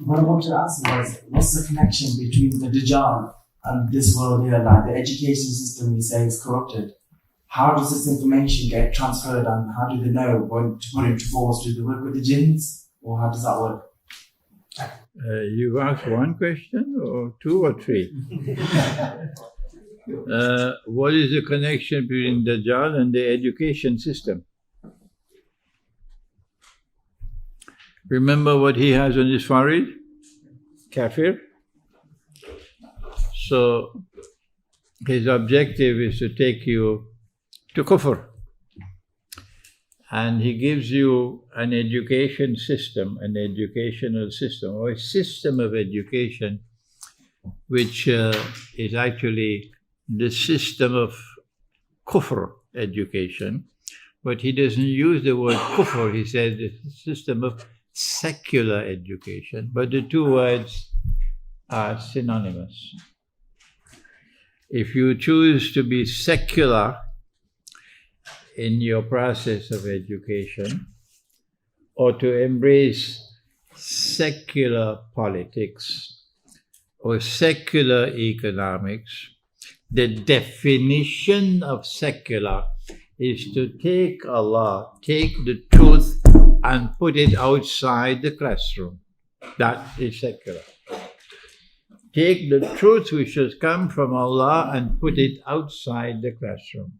what I wanted to ask was, what's the connection between the Dajjal and this world here? Like the education system you say is corrupted. How does this information get transferred, and how do they know when to put into force? Do they work with the jinns, or how does that work? You asked one question, or two or three? What is the connection between Dajjal and the education system? Remember what he has on his forehead? Kafir. So, his objective is to take you to kufr. And he gives you an education system, an educational system, or a system of education, which is actually the system of kufr education. But he doesn't use the word kufr, he says it's a system of secular education. But the two words are synonymous. If you choose to be secular in your process of education, or to embrace secular politics or secular economics, the definition of secular is to take Allah, take the truth and put it outside the classroom. That is secular. Take the truth which has come from Allah and put it outside the classroom.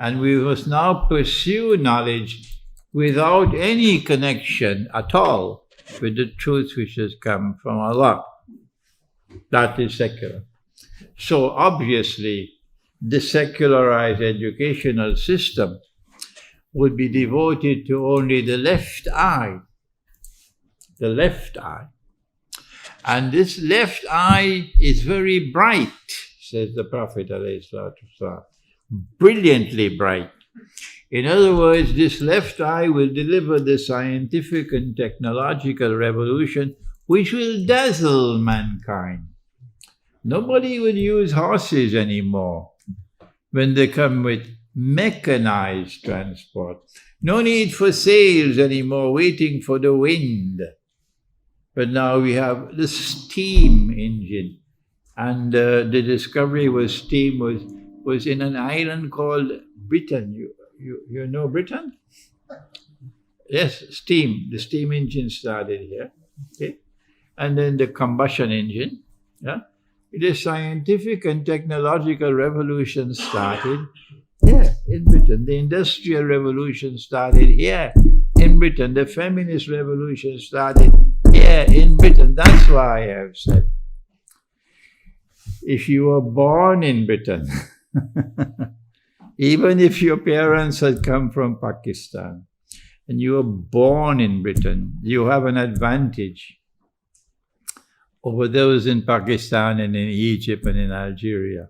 And we must now pursue knowledge without any connection at all with the truth which has come from Allah. That is secular. So obviously, the secularized educational system would be devoted to only the left eye. The left eye. And this left eye is very bright, says the Prophet ﷺ. Brilliantly bright. In other words, this left eye will deliver the scientific and technological revolution which will dazzle mankind. Nobody will use horses anymore when they come with mechanized transport. No need for sails anymore, waiting for the wind. But now we have the steam engine. And the discovery was steam was in an island called Britain. You know Britain? Yes, steam. The steam engine started here. Okay? And then the combustion engine. Yeah? The scientific and technological revolution started here in Britain. The industrial revolution started here in Britain. The feminist revolution started here in Britain. That's why I have said, if you were born in Britain, even if your parents had come from Pakistan and you were born in Britain, you have an advantage over those in Pakistan and in Egypt and in Algeria.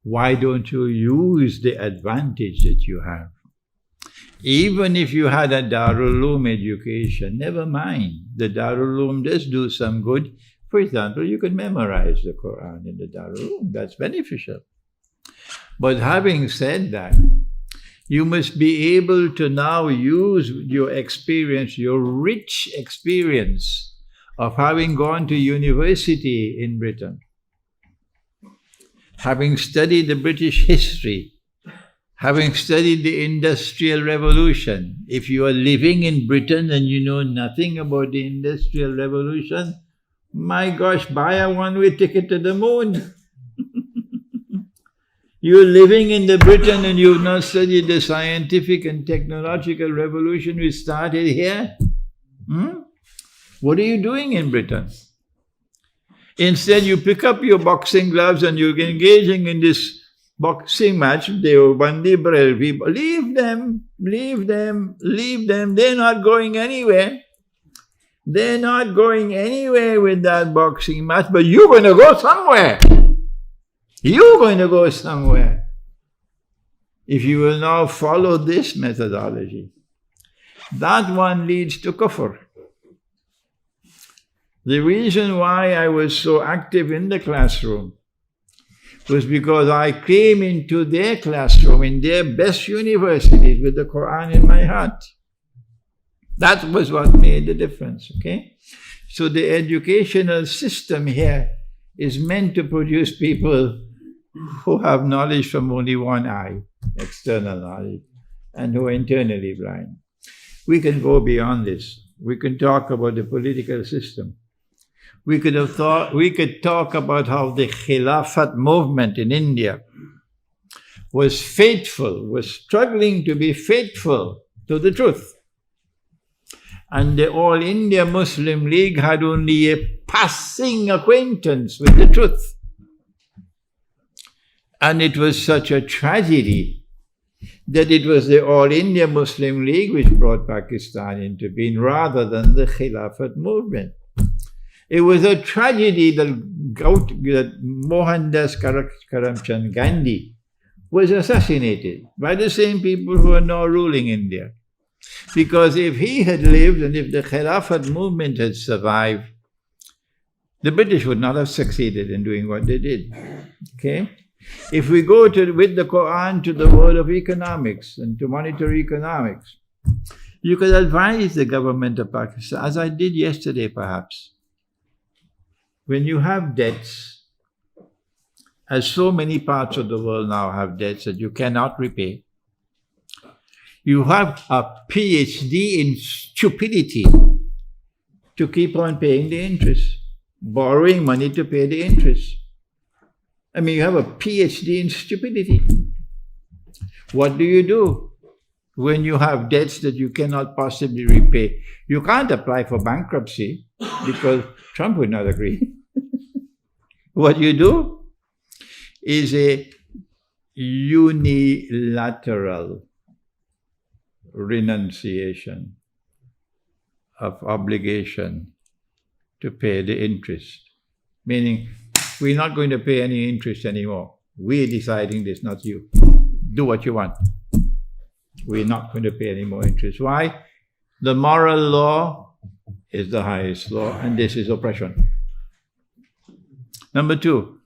Why don't you use the advantage that you have? Even if you had a Darul Uloom education, never mind. The Darul Uloom does do some good. For example, you can memorize the Quran in the Darul Uloom. That's beneficial. But having said that, you must be able to now use your experience, your rich experience of having gone to university in Britain, having studied the British history, having studied the Industrial Revolution. If you are living in Britain and you know nothing about the Industrial Revolution, my gosh, buy a one-way ticket to the moon. You're living in the Britain and you've not studied the scientific and technological revolution which started here. What are you doing in Britain? Instead, you pick up your boxing gloves and you're engaging in this boxing match. They were Bandi Barel people. Leave them, leave them, leave them. They're not going anywhere. They're not going anywhere with that boxing match, but you're going to go somewhere. You're going to go somewhere. If you will now follow this methodology, that one leads to kufr. The reason why I was so active in the classroom was because I came into their classroom in their best universities with the Quran in my heart. That was what made the difference, okay? So the educational system here is meant to produce people who have knowledge from only one eye, external knowledge, and who are internally blind. We can go beyond this. We can talk about the political system. We could talk about how the Khilafat movement in India was struggling to be faithful to the truth. And the All India Muslim League had only a passing acquaintance with the truth. And it was such a tragedy that it was the All India Muslim League which brought Pakistan into being rather than the Khilafat movement. It was a tragedy that Mohandas Karamchand Gandhi was assassinated by the same people who are now ruling India. Because if he had lived and if the Khilafat movement had survived, the British would not have succeeded in doing what they did. Okay? If we go with the Quran to the world of economics and to monetary economics, you could advise the government of Pakistan, as I did yesterday perhaps, when you have debts, as so many parts of the world now have debts that you cannot repay, you have a PhD in stupidity to keep on paying the interest, borrowing money to pay the interest. I mean, you have a PhD in stupidity. What do you do when you have debts that you cannot possibly repay? You can't apply for bankruptcy because Trump would not agree. What you do is a unilateral renunciation of obligation to pay the interest. Meaning, we're not going to pay any interest anymore. We're deciding this, not you. Do what you want. We're not going to pay any more interest. Why? The moral law is the highest law, and this is oppression. Number two,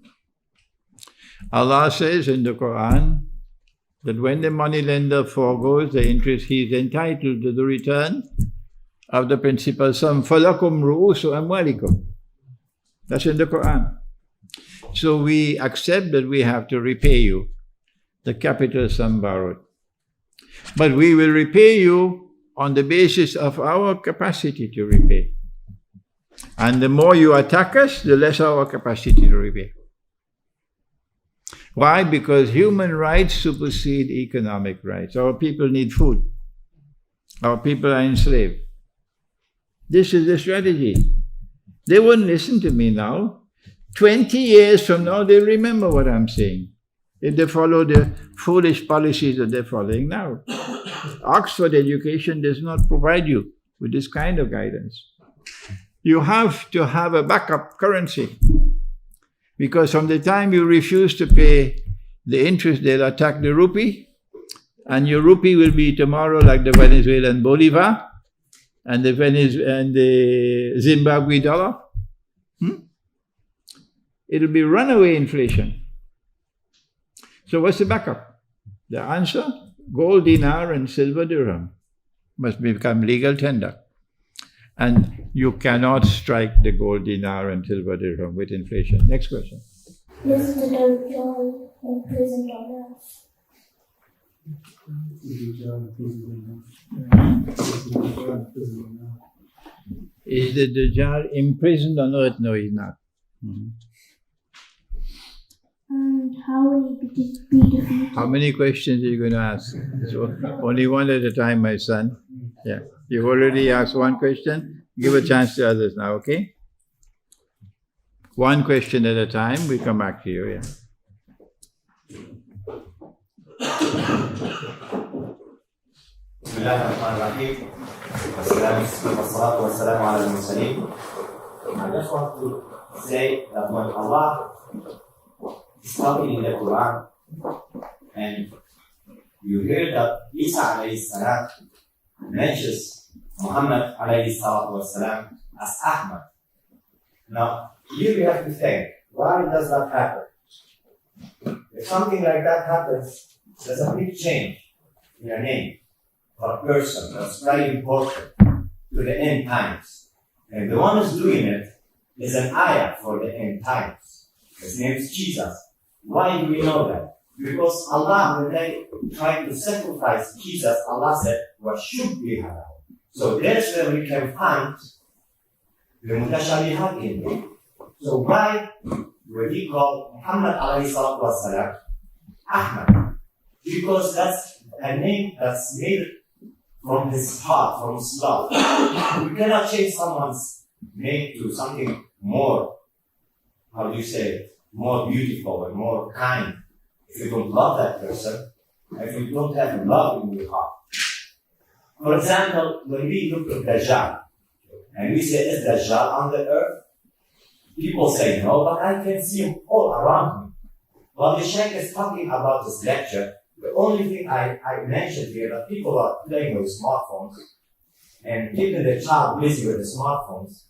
Allah says in the Quran that when the moneylender forgoes the interest, he is entitled to the return of the principal sum. فَلَكُمْ رُؤُوسُ أَمْوَالِكُمْ. That's in the Quran. So we accept that we have to repay you the capital sum borrowed. But we will repay you on the basis of our capacity to repay. And the more you attack us, the less our capacity to repay. Why? Because human rights supersede economic rights. Our people need food. Our people are enslaved. This is the strategy. They won't listen to me now. 20 years from now, they'll remember what I'm saying, if they follow the foolish policies that they're following now. Oxford education does not provide you with this kind of guidance. You have to have a backup currency, because from the time you refuse to pay the interest, they'll attack the rupee, and your rupee will be tomorrow like the Venezuelan bolivar and the Zimbabwe dollar. It'll be runaway inflation. So what's the backup? The answer? Gold dinar and silver dirham must become legal tender. And you cannot strike the gold dinar and silver dirham with inflation. Next question. Is the Dajjal imprisoned on earth? Is the Dajjal imprisoned on earth? No, he's not. And how will he be defeated? How many questions are you going to ask? So, only one at a time, my son. Yeah. You've already asked one question. Give a chance to others now, okay? One question at a time. We come back to you, yeah. Bismillahirrahmanirrahim. Wassalatu wassalamu ala al-mursaleen. I just want to say that when Allah is talking in the Quran and you hear that Isa alayhi salam mentions Muhammad alayhi salatu wassalam as Ahmad. Now, you have to think, why does that happen? If something like that happens, there's a big change in your name for a person that's very important to the end times. And the one who's doing it is an ayah for the end times. His name is Jesus. Why do we know that? Because Allah, when they tried to sacrifice Jesus, Allah said, what should be halal? So that's where we can find the mutashabihat in it. So why would he call Muhammad alayhi salatu wasalam Ahmad? Because that's a name that's made from his heart, from his love. We cannot change someone's name to something more, how do you say it, more beautiful and more kind. If you don't love that person, if you don't have love in your heart. For example, when we look at Dajjal, and we say, is Dajjal on the earth? People say no, but I can see him all around me. While the Sheikh is talking about this lecture, the only thing I mentioned here that people are playing with smartphones and keeping their child busy with the smartphones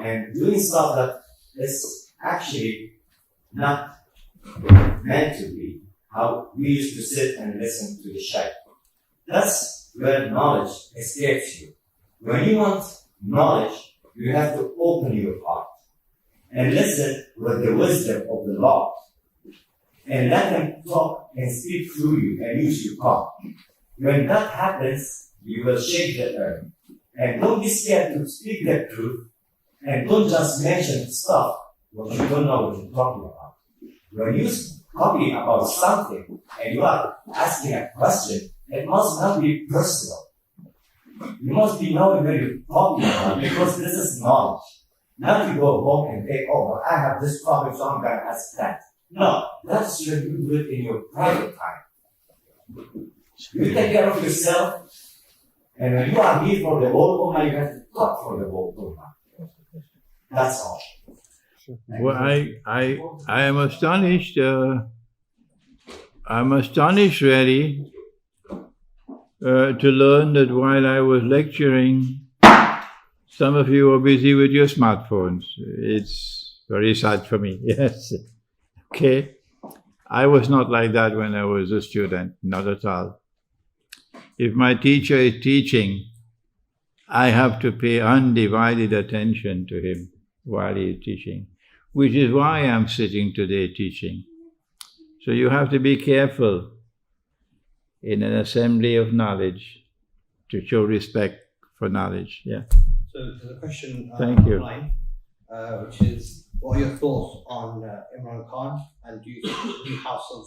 and doing stuff that is actually not meant to be how we used to sit and listen to the Sheikh. That's where knowledge escapes you. When you want knowledge, you have to open your heart and listen with the wisdom of the Lord. And let them talk and speak through you and use your heart. When that happens, you will shake the earth. And don't be scared to speak the truth. And don't just mention stuff what you don't know what you're talking about. When you copy about something and you are asking a question, it must not be personal. You must be knowing where you're talking about because this is knowledge. Not to go home and think, oh, well, I have this problem, so I'm going to ask that. No, that's when you do it in your private time. You take care of yourself, and when you are here for the whole Ummah, you have to talk for the whole Ummah. That's all. Well, I am astonished. I'm astonished, really, to learn that while I was lecturing, some of you were busy with your smartphones. It's very sad for me. Yes. Okay. I was not like that when I was a student, not at all. If my teacher is teaching, I have to pay undivided attention to him while he is teaching, which is why I'm sitting today teaching. So you have to be careful in an assembly of knowledge to show respect for knowledge. Yeah. So there's a question Thank you. online, which is, what are your thoughts on Imran Khan, and do you think a new house of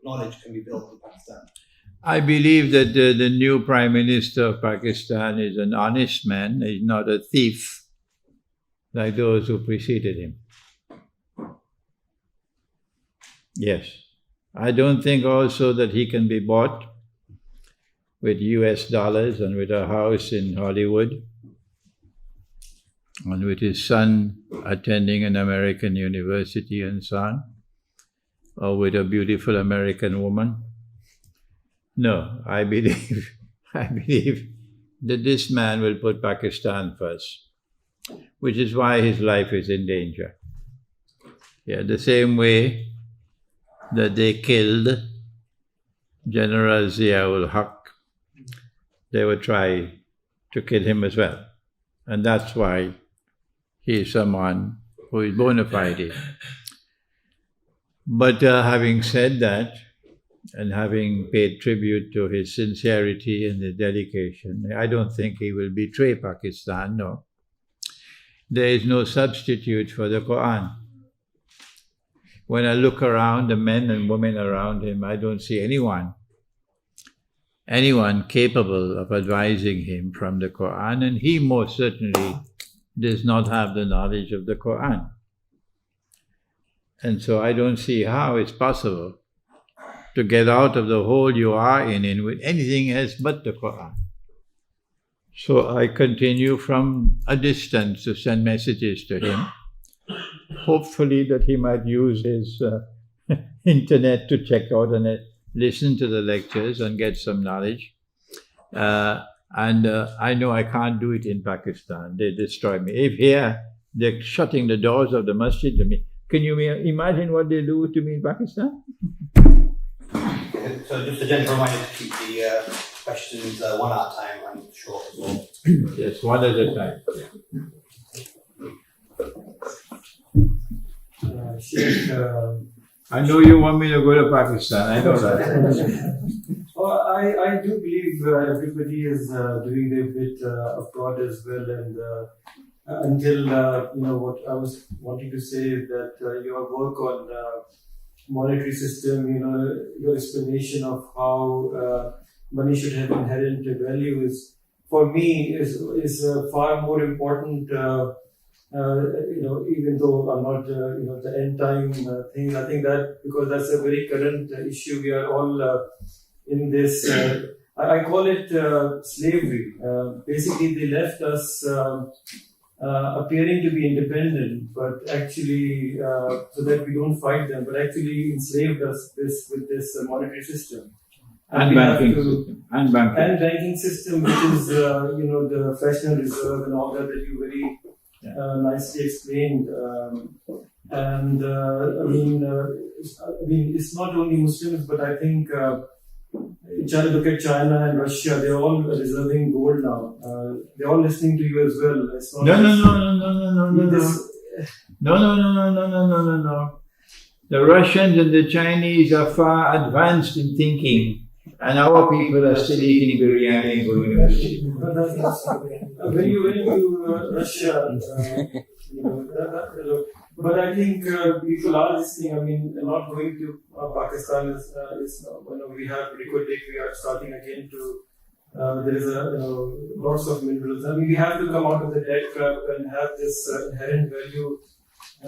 knowledge can be built in Pakistan? I believe that the new Prime Minister of Pakistan is an honest man. He's not a thief like those who preceded him. Yes. I don't think also that he can be bought with US dollars and with a house in Hollywood and with his son attending an American university and so on, or with a beautiful American woman. No, I believe that this man will put Pakistan first, which is why his life is in danger. Yeah, the same way that they killed General Zia-ul-Haq, they would try to kill him as well. And that's why he is someone who is bona fide. But having said that, and having paid tribute to his sincerity and his dedication, I don't think he will betray Pakistan, no. There is no substitute for the Quran. When I look around, the men and women around him, I don't see anyone capable of advising him from the Quran, and he most certainly does not have the knowledge of the Quran. And so I don't see how it's possible to get out of the hole you are in with anything else but the Quran. So I continue from a distance to send messages to him, hopefully that he might use his internet to check out and listen to the lectures and get some knowledge. And I know I can't do it in Pakistan. They destroy me. If here, they're shutting the doors of the masjid to me. Can you imagine what they do to me in Pakistan? So just a gentle reminder to keep the questions one at a time and short as well. Yes, one at a time. Sheikh, I know you want me to go to Pakistan, I know that. I do believe everybody is doing their bit abroad as well, and until what I was wanting to say is that your work on monetary system, your explanation of how money should have inherent value is, for me, is far more important. Even though I'm not, the end time thing, I think that because that's a very current issue, we are all in this. I call it slavery. Basically, they left us appearing to be independent, but actually, so that we don't fight them, but actually enslaved us with this monetary system. And banking system, which is the fractional reserve and all that you very nicely explained. It's not only Muslims, but I think look at China and Russia. They're all reserving gold now. They're all listening to you as well. It's not No. The Russians and the Chinese are far advanced in thinking, and our people are still eating biryani and going to masjid. When you Russia, but I think people are listening. Not going to Pakistan is we have liquid lake. We are starting again to. There is lots of minerals. We have to come out of the debt trap and have this inherent value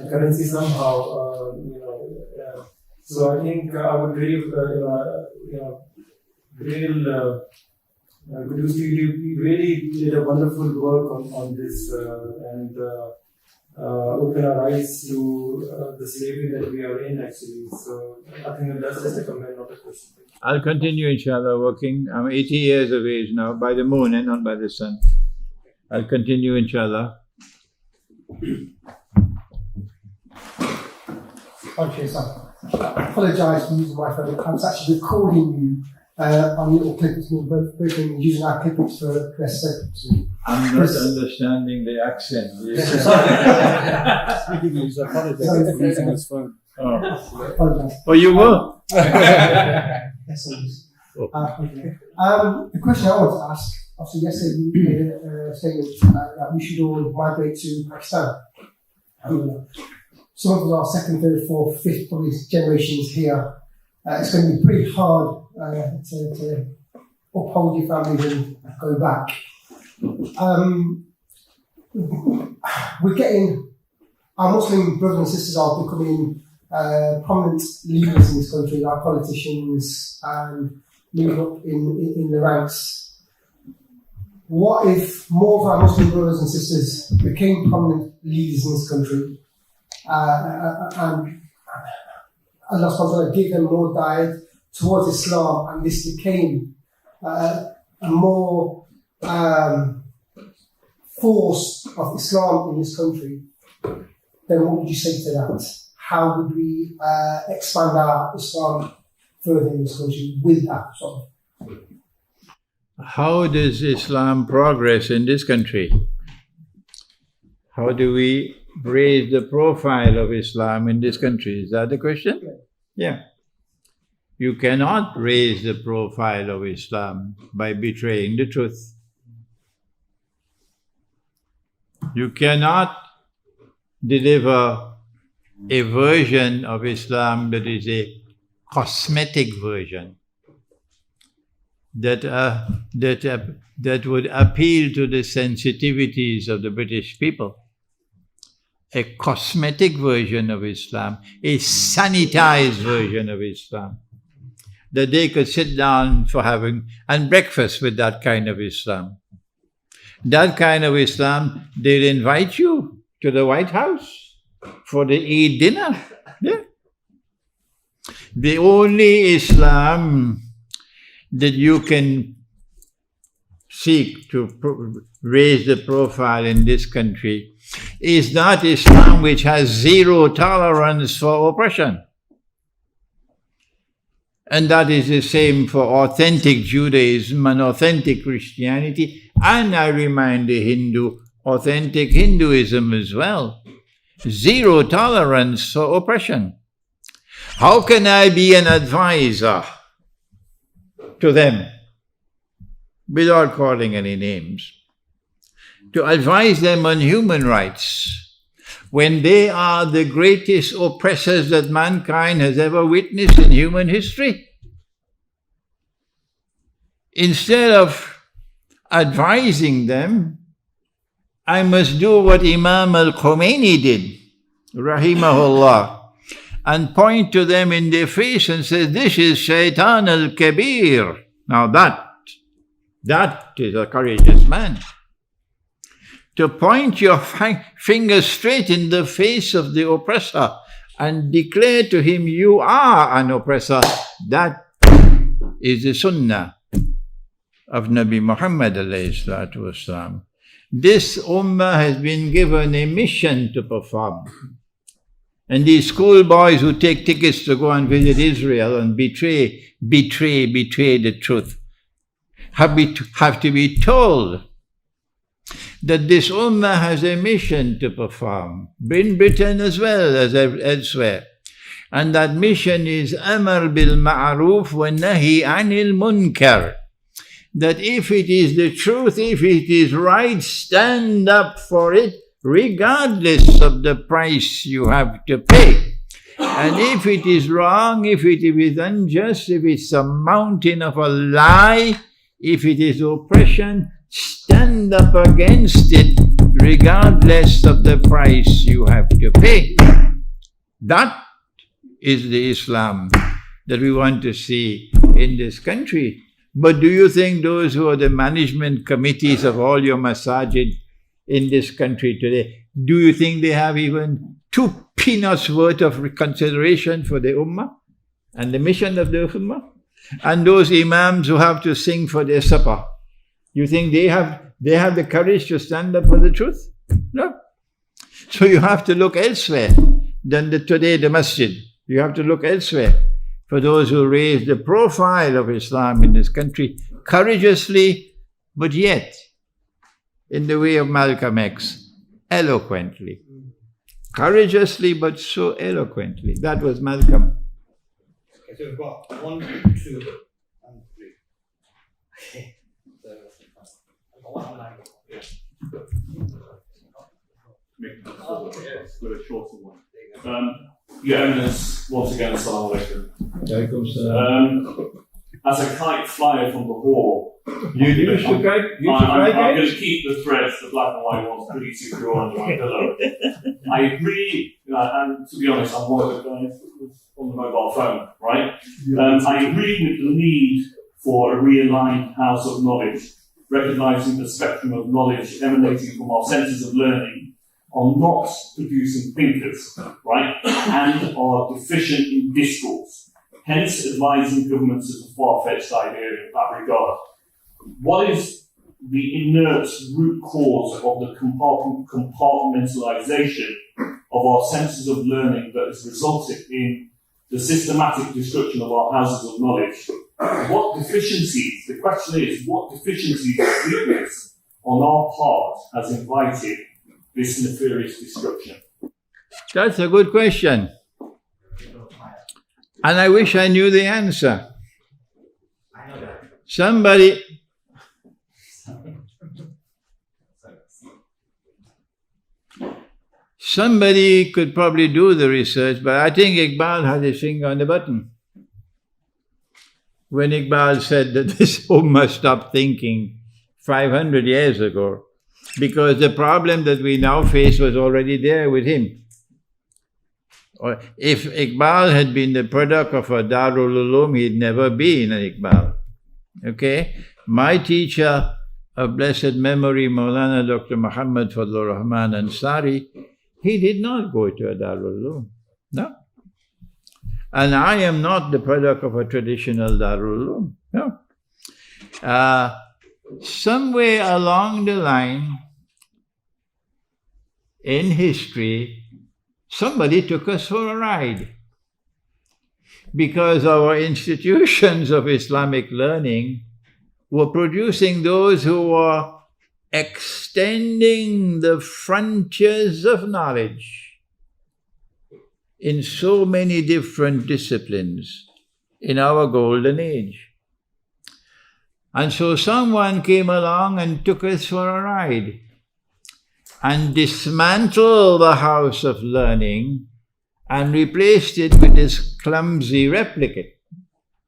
currency somehow. So I think I would really, kudos to you. You really did a wonderful work on this and open our eyes to the slavery that we are in actually. So I think that's just a comment, not a question. I'll continue, inshallah, working. I'm 80 years of age now, by the moon and not by the sun. I'll continue, inshallah. Okay, so I apologise for using my phone. I was actually recording you on little clips, both using our clips for press segments. I'm not understanding the accent. Speaking English, I apologize for using his phone. Oh, you were? Yes, okay. The question I want to ask, obviously yesterday you made a statement that we should all migrate to Pakistan. Some of our second, third, fourth, fifth, probably generations here. It's going to be pretty hard to uphold your families and go back. We're getting, our Muslim brothers and sisters are becoming prominent leaders in this country, our politicians, and moving up in the ranks. What if more of our Muslim brothers and sisters became prominent leaders in this country, and Allah subhanahu wa ta'ala give them more diet towards Islam, and this became a more force of Islam in this country, then what would you say to that? How would we expand our Islam further in this country with that sort of? How does Islam progress in this country? How do we raise the profile of Islam in this country? Is that the question? Yeah. You cannot raise the profile of Islam by betraying the truth. You cannot deliver a version of Islam that is a cosmetic version, that would appeal to the sensitivities of the British people. A cosmetic version of Islam, a sanitized version of Islam, that they could sit down for having and breakfast with that kind of Islam. That kind of Islam, they'll invite you to the White House for the Eid dinner. Yeah. The only Islam that you can seek to raise the profile in this country is that Islam which has zero tolerance for oppression. And that is the same for authentic Judaism and authentic Christianity, and I remind the Hindu, authentic Hinduism as well. Zero tolerance for oppression. How can I be an advisor to them, without calling any names, to advise them on human rights, when they are the greatest oppressors that mankind has ever witnessed in human history? Instead of advising them, I must do what Imam al-Khomeini did, rahimahullah, and point to them in their face and say, this is Shaitan al-Kabir. Now that is a courageous man. To point your finger straight in the face of the oppressor and declare to him, you are an oppressor, that is the sunnah of Nabi Muhammad alayhi salatu wasalam. This ummah has been given a mission to perform. And these schoolboys who take tickets to go and visit Israel and betray the truth have to be told that this ummah has a mission to perform, in Britain as well as elsewhere. And that mission is Amar bil Ma'ruf wa Nahi anil Munkar. That if it is the truth, if it is right, stand up for it, regardless of the price you have to pay. And if it is wrong, if it is unjust, if it's a mountain of a lie, if it is oppression, stand up against it, regardless of the price you have to pay. That is the Islam that we want to see in this country. But do you think those who are the management committees of all your masajid in this country today, do you think they have even 2 peanuts worth of consideration for the ummah and the mission of the ummah? And those imams who have to sing for their supper, you think they have the courage to stand up for the truth? No. So you have to look elsewhere than the masjid. You have to look elsewhere for those who raise the profile of Islam in this country courageously, but yet, in the way of Malcolm X, eloquently. Courageously, but so eloquently. That was Malcolm. Okay, so we've got 1, 2, and 3. Okay. With a shorter one. Your Eminence, once again, assalamu alaikum. As a kite flyer from Lahore, I'm going to keep the threads, the black and white ones, pretty secure under my pillow. I agree, and to be honest, I'm one of the guys on the mobile phone, right? I agree with the need for a realigned house of knowledge, recognizing the spectrum of knowledge emanating from our centers of learning are not producing thinkers, right, and are deficient in discourse, hence advising governments is a far-fetched idea in that regard. What is the inert root cause of the compartmentalization of our senses of learning that has resulted in the systematic destruction of our houses of knowledge? What deficiencies, the question is, what deficiencies or weakness on our part has invited this nefarious destruction? That's a good question. And I wish I knew the answer. Somebody could probably do the research, but I think Iqbal had his finger on the button when Iqbal said that this ummah stopped thinking 500 years ago, because the problem that we now face was already there with him. Or if Iqbal had been the product of a Darul Uloom, he'd never been an Iqbal. Okay? My teacher of blessed memory, Maulana Dr. Muhammad Fadlur Rahman Ansari, he did not go to a Darul Uloom. No. And I am not the product of a traditional Darul Uloom. No. Somewhere along the line in history, somebody took us for a ride, because our institutions of Islamic learning were producing those who were extending the frontiers of knowledge. in so many different disciplines in our golden age. And so someone came along and took us for a ride and dismantled the house of learning and replaced it with this clumsy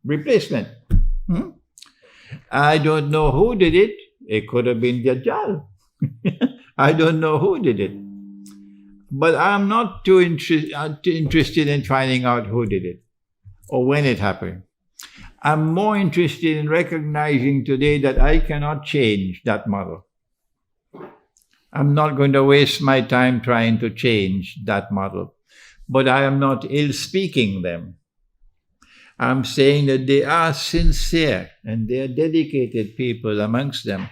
replacement. I don't know who did it. It could have been Dajjal. I don't know who did it. But I'm not too interested in finding out who did it or when it happened. I'm more interested in recognizing today that I cannot change that model. I'm not going to waste my time trying to change that model. But I am not ill-speaking them. I'm saying that they are sincere and they are dedicated people amongst them.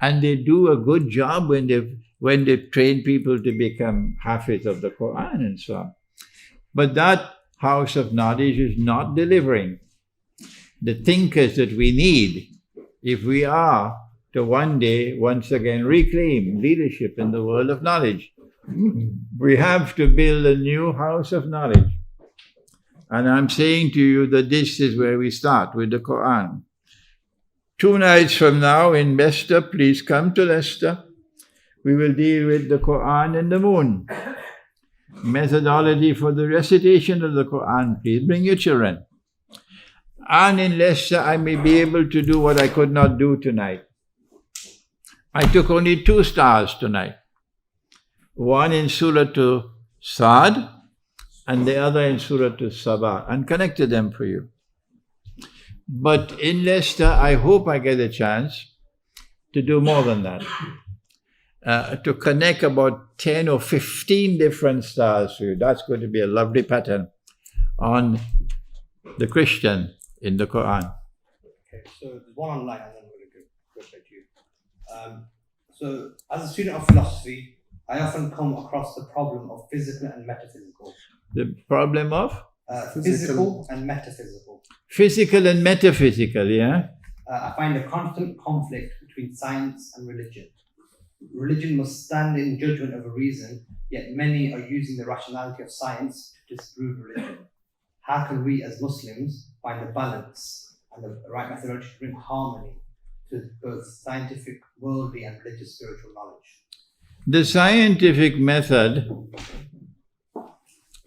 And they do a good job when they train people to become hafiz of the Quran and so on. But that house of knowledge is not delivering the thinkers that we need if we are to one day once again reclaim leadership in the world of knowledge. We have to build a new house of knowledge. And I'm saying to you that this is where we start, with the Quran. 2 nights from now in Leicester, please come to Leicester. We will deal with the Quran and the moon. Methodology for the recitation of the Quran. Please bring your children. And in Leicester, I may be able to do what I could not do tonight. I took only 2 stars tonight. One in Surah to Sad and the other in Surah to Sabah, and connected them for you. But in Leicester, I hope I get a chance to do more than that. To connect about 10 or 15 different stars for you. That's going to be a lovely pattern on the Christian in the Quran. Okay, so there's one online and then I'm going to go straight to you. So as a student of philosophy, I often come across the problem of physical and metaphysical. The problem of? Physical and metaphysical. Physical and metaphysical, yeah? I find a constant conflict between science and religion. Religion must stand in judgment of a reason, yet many are using the rationality of science to disprove religion. How can we as Muslims find the balance and the right methodology to bring harmony to both scientific, worldly and religious spiritual knowledge? The scientific method,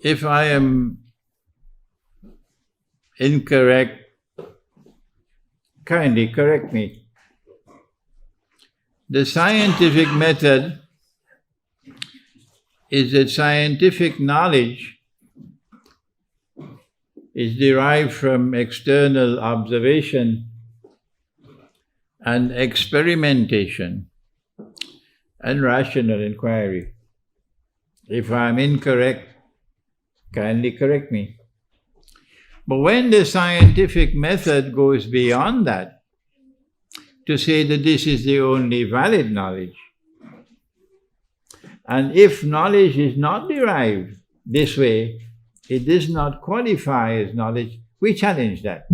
if I am incorrect, kindly correct me. The scientific method is that scientific knowledge is derived from external observation and experimentation and rational inquiry. If I'm incorrect, kindly correct me. But when the scientific method goes beyond that, to say that this is the only valid knowledge, and if knowledge is not derived this way, it does not qualify as knowledge, we challenge that.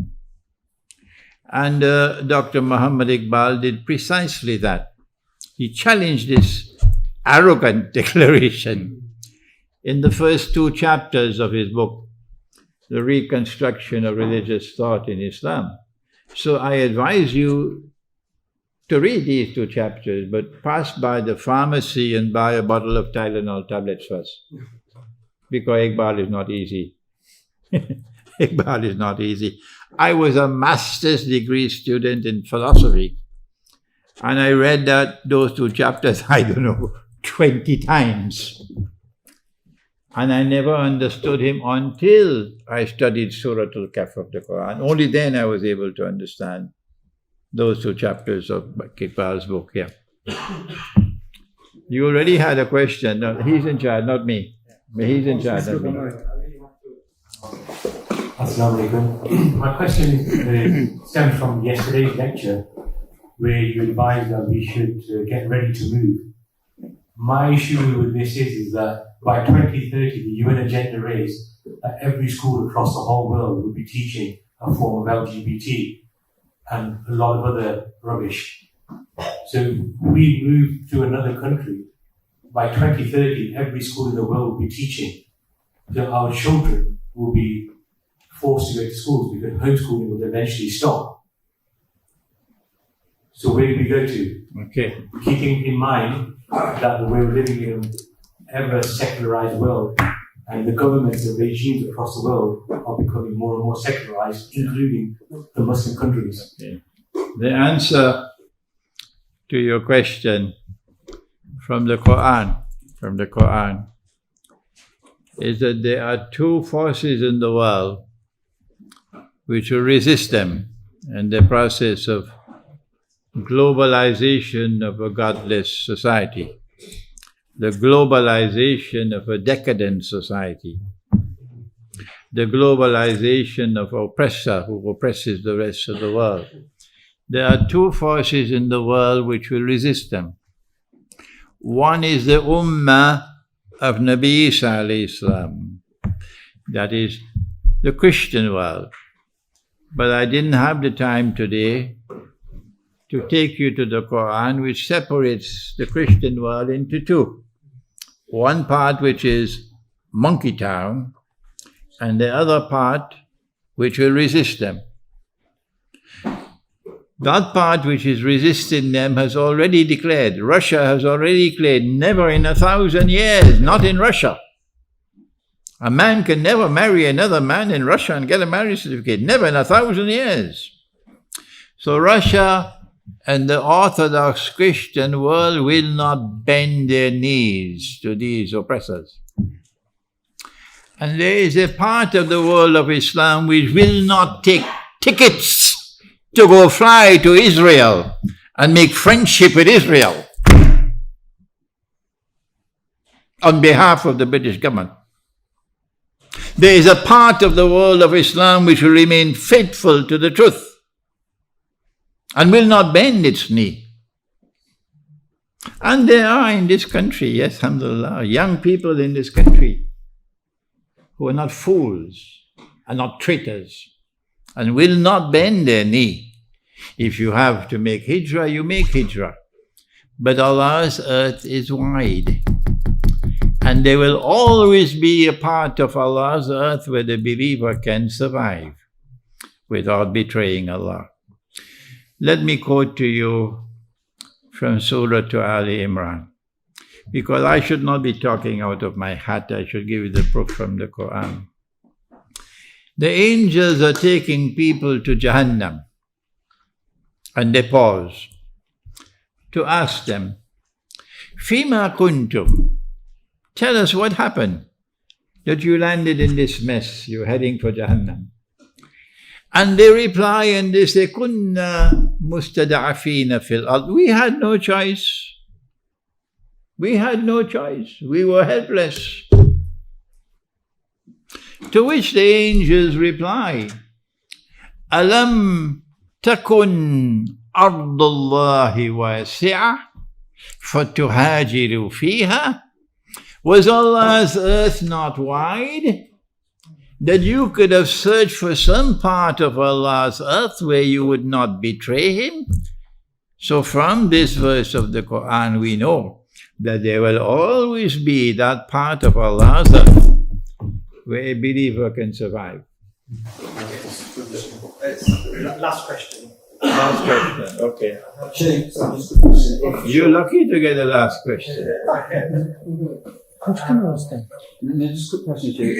And Dr. Muhammad Iqbal did precisely that. He challenged this arrogant declaration in the first 2 chapters of his book, The Reconstruction of Religious Thought in Islam. So I advise you to read these 2 chapters, but pass by the pharmacy and buy a bottle of Tylenol tablets first. Because Iqbal is not easy. Iqbal is not easy. I was a master's degree student in philosophy, and I read those 2 chapters, I don't know, 20 times. And I never understood him until I studied Surah Al-Kahf of the Quran. Only then I was able to understand those 2 chapters of Iqbal's book. Yeah. You already had a question. No, he's in charge, not me. He's in charge, not me. Assalamu alaikum. My question stems from yesterday's lecture, where you advised that we should get ready to move. My issue with this is that by 2030, the UN agenda is that every school across the whole world will be teaching a form of LGBT and a lot of other rubbish. So we move to another country. By 2030, every school in the world will be teaching that our children will be forced to go to schools because homeschooling will eventually stop. So where do we go to? Okay. Keeping in mind that we're living in an ever secularized world, and the governments and regimes across the world are becoming more and more secularized, including the Muslim countries. Okay. The answer to your question from the Quran, is that there are two forces in the world which will resist them in the process of globalization of a godless society, the globalization of a decadent society, the globalization of oppressor who oppresses the rest of the world. There are two forces in the world which will resist them. One is the Ummah of Nabi Isa alayhi salam, that is the Christian world. But I didn't have the time today to take you to the Quran, which separates the Christian world into two. One part which is Monkey Town, and the other part which will resist them. That part which is resisting them has already declared, Russia has already declared, never in 1,000 years, not in Russia. A man can never marry another man in Russia and get a marriage certificate, never in 1,000 years. So Russia and the Orthodox Christian world will not bend their knees to these oppressors. And there is a part of the world of Islam which will not take tickets to go fly to Israel and make friendship with Israel on behalf of the British government. There is a part of the world of Islam which will remain faithful to the truth and will not bend its knee. And there are in this country, yes, alhamdulillah, young people in this country who are not fools and not traitors and will not bend their knee. If you have to make hijrah, you make hijrah. But Allah's earth is wide. And there will always be a part of Allah's earth where the believer can survive without betraying Allah. Let me quote to you from Surah to Ali Imran, because I should not be talking out of my hat, I should give you the proof from the Quran. The angels are taking people to Jahannam, and they pause to ask them, Fima kuntum? Tell us what happened that you landed in this mess, you're heading for Jahannam. And they reply and they say, Kunna mustada'afina fil ard. We had no choice. We had no choice. We were helpless. To which the angels reply, Alam takun ardullahi wasi'ah fatuhajiru fiha. Was Allah's earth not wide, that you could have searched for some part of Allah's earth where you would not betray Him? So from this verse of the Quran we know that there will always be that part of Allah's earth where a believer can survive. Last question. Last question, okay. You're lucky to get the last question. No, just a quick question, Sheikh.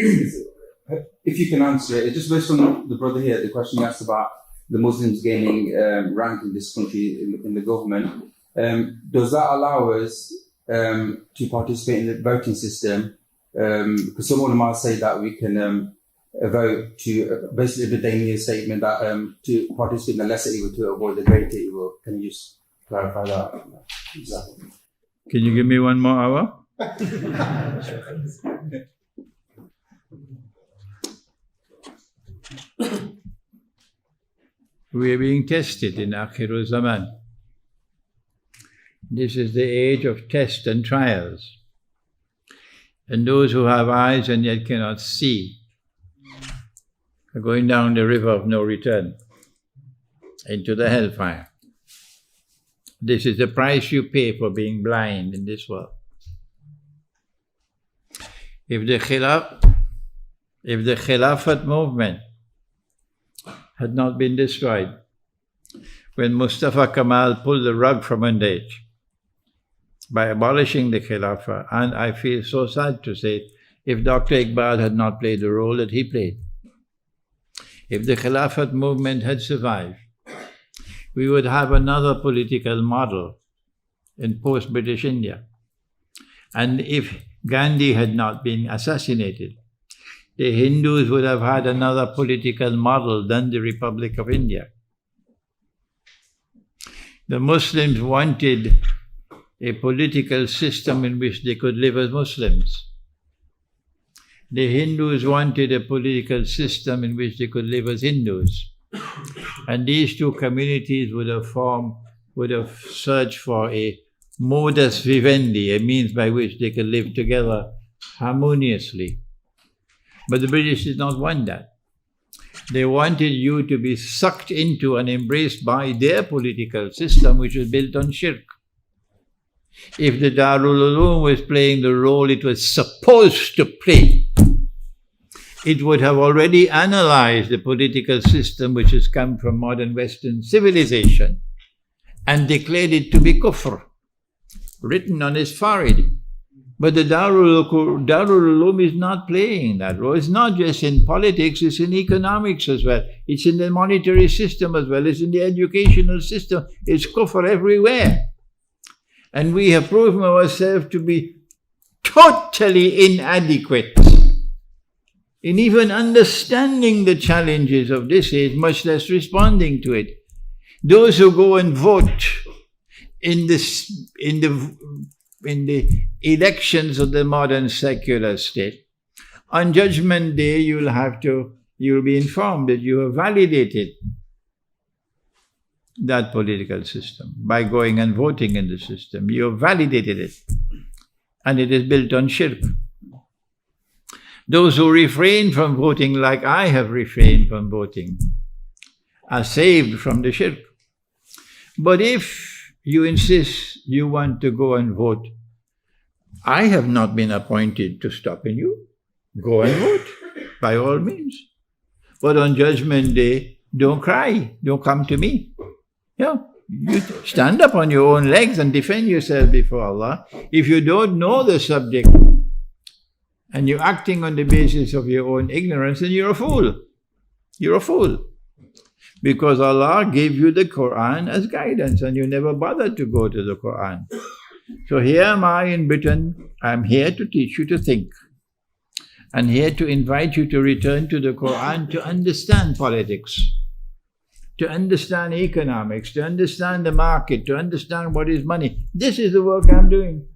If you can answer it, just based on the brother here, the question he asked about the Muslims gaining rank in this country in the government, does that allow us to participate in the voting system? Because some ulama say that we can vote to basically the Damien statement that to participate in the lesser evil to avoid the greater evil. Can you just clarify that? Exactly. Can you give me 1 more hour? We are being tested in Akhirul Zaman. This is the age of test and trials. And those who have eyes and yet cannot see are going down the river of no return into the hellfire. This is the price you pay for being blind in this world. If the Khilaf, if the Khilafat movement had not been destroyed, when Mustafa Kemal pulled the rug from under it by abolishing the Khilafah, and I feel so sad to say, if Dr. Iqbal had not played the role that he played, if the Khilafat movement had survived, we would have another political model in post-British India. And if Gandhi had not been assassinated, the Hindus would have had another political model than the Republic of India. The Muslims wanted a political system in which they could live as Muslims. The Hindus wanted a political system in which they could live as Hindus. And these two communities would have searched for a modus vivendi, a means by which they could live together harmoniously. But the British did not want that. They wanted you to be sucked into and embraced by their political system, which was built on shirk. If the Darul Uloom was playing the role it was supposed to play, it would have already analyzed the political system which has come from modern Western civilization and declared it to be kufr, written on his forehead. But the Darul Uloom is not playing that role. It's not just in politics, it's in economics as well. It's in the monetary system as well. It's in the educational system. It's kufr everywhere. And we have proven ourselves to be totally inadequate in even understanding the challenges of this age, much less responding to it. Those who go and vote in the elections of the modern secular state, on Judgment Day you'll be informed that you have validated that political system by going and voting in the system. You have validated it, and it is built on shirk. Those who refrain from voting, like I have refrained from voting, are saved from the shirk. But if you insist you want to go and vote, I have not been appointed to stopping you. Go and vote, by all means. But on Judgment Day, don't cry, don't come to me. Yeah, you stand up on your own legs and defend yourself before Allah. If you don't know the subject and you're acting on the basis of your own ignorance, then you're a fool. You're a fool. Because Allah gave you the Quran as guidance and you never bothered to go to the Quran. So here am I in Britain, I'm here to teach you to think. And here to invite you to return to the Quran to understand politics, to understand economics, to understand the market, to understand what is money. This is the work I'm doing.